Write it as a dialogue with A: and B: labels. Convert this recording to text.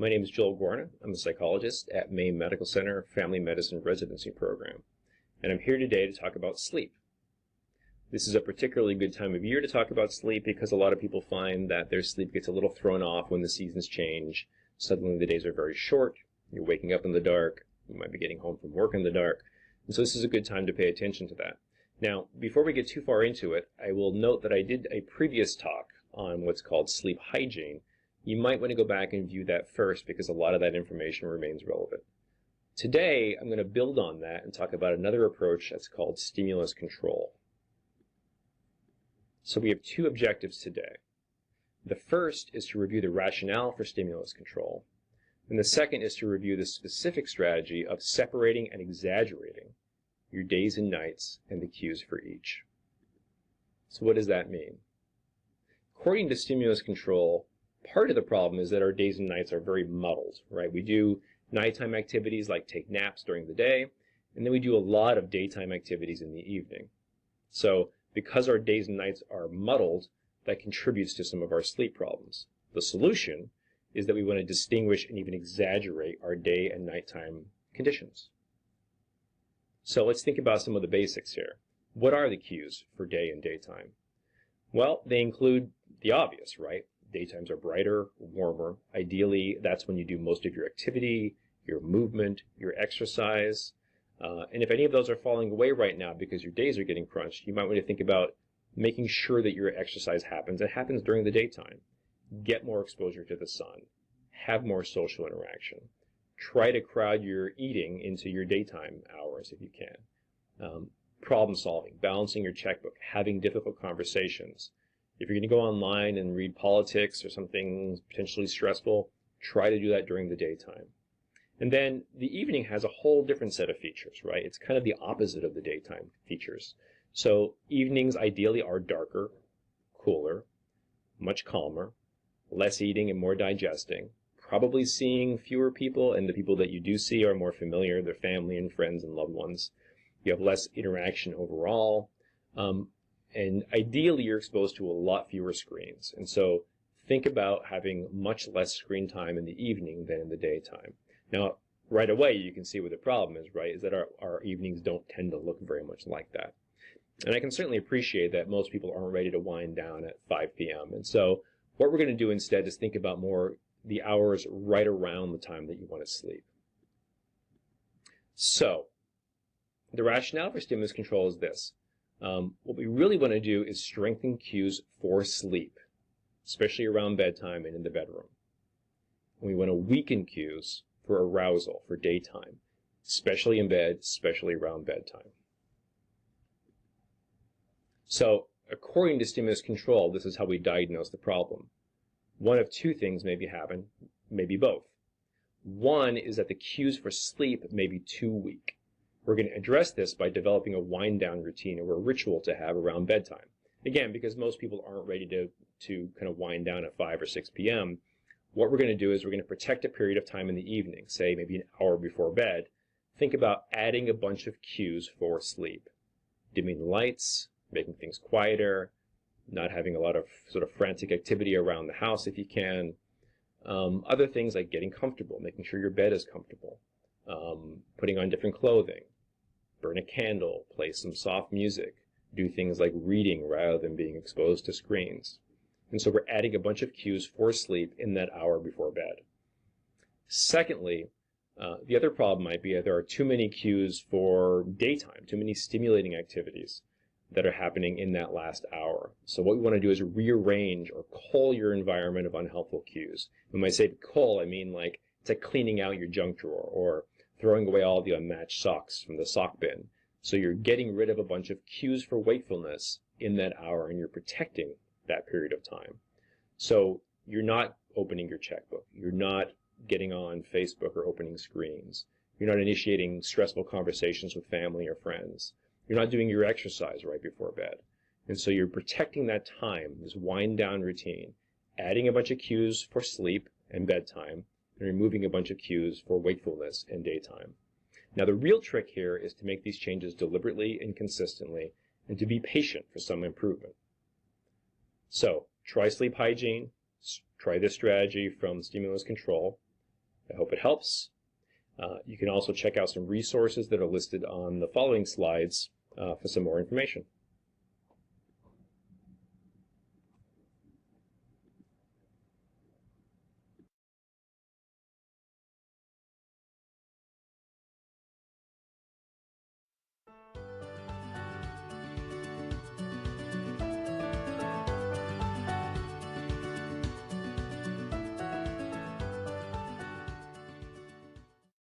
A: My name is Joel Guarna. I'm a psychologist at Maine Medical Center Family Medicine Residency Program, and I'm here today to talk about sleep. This is a particularly good time of year to talk about sleep because a lot of people find that their sleep gets a little thrown off when the seasons change. Suddenly the days are very short, you're waking up in the dark, you might be getting home from work in the dark, and so this is a good time to pay attention to that. Now, before we get too far into it, I will note that I did a previous talk on what's called sleep hygiene. You might want to go back and view that first because a lot of that information remains relevant. Today, I'm going to build on that and talk about another approach that's called stimulus control. So we have two objectives today. The first is to review the rationale for stimulus control, and the second is to review the specific strategy of separating and exaggerating your days and nights and the cues for each. So what does that mean? According to stimulus control, part of the problem is that our days and nights are very muddled, right? We do nighttime activities like take naps during the day, and then we do a lot of daytime activities in the evening. So because our days and nights are muddled, that contributes to some of our sleep problems. The solution is that we want to distinguish and even exaggerate our day and nighttime conditions. So let's think about some of the basics here. What are the cues for day and daytime? Well, they include the obvious, right? Daytimes are brighter, warmer. Ideally, that's when you do most of your activity, your movement, your exercise. And if any of those are falling away right now because your days are getting crunched, you might want to think about making sure that your exercise happens. It happens during the daytime. Get more exposure to the sun. Have more social interaction. Try to crowd your eating into your daytime hours if you can. Problem solving, balancing your checkbook, having difficult conversations. If you're going to go online and read politics or something potentially stressful, try to do that during the daytime. And then the evening has a whole different set of features, right? It's kind of the opposite of the daytime features. So evenings ideally are darker, cooler, much calmer, less eating and more digesting, probably seeing fewer people, and the people that you do see are more familiar, their family and friends and loved ones. You have less interaction overall, and ideally you're exposed to a lot fewer screens. And so think about having much less screen time in the evening than in the daytime. Now, right away you can see what the problem is, right, is that our evenings don't tend to look very much like that. And I can certainly appreciate that most people aren't ready to wind down at 5 p.m. And so what we're going to do instead is think about more the hours right around the time that you want to sleep. So the rationale for stimulus control is this. What we really want to do is strengthen cues for sleep, especially around bedtime and in the bedroom. And we want to weaken cues for arousal, for daytime, especially in bed, especially around bedtime. So according to stimulus control, this is how we diagnose the problem. One of two things may be happening, maybe both. One is that the cues for sleep may be too weak. We're going to address this by developing a wind-down routine or a ritual to have around bedtime. Again, because most people aren't ready to kind of wind down at 5 or 6 p.m., what we're going to do is we're going to protect a period of time in the evening, say maybe an hour before bed. Think about adding a bunch of cues for sleep. Dimming the lights, making things quieter, not having a lot of sort of frantic activity around the house if you can. Other things like getting comfortable, making sure your bed is comfortable, putting on different clothing, burn a candle, play some soft music, do things like reading rather than being exposed to screens. And so we're adding a bunch of cues for sleep in that hour before bed. Secondly, the other problem might be that there are too many cues for daytime, too many stimulating activities that are happening in that last hour. So what we want to do is rearrange or cull your environment of unhelpful cues. When I say cull, I mean like it's like cleaning out your junk drawer or throwing away all the unmatched socks from the sock bin. So you're getting rid of a bunch of cues for wakefulness in that hour, and you're protecting that period of time. So you're not opening your checkbook. You're not getting on Facebook or opening screens. You're not initiating stressful conversations with family or friends. You're not doing your exercise right before bed. And so you're protecting that time, this wind-down routine, adding a bunch of cues for sleep and bedtime, and removing a bunch of cues for wakefulness and daytime. Now, the real trick here is to make these changes deliberately and consistently, and to be patient for some improvement. So, try sleep hygiene, try this strategy from stimulus control, I hope it helps. You can also check out some resources that are listed on the following slides for some more information.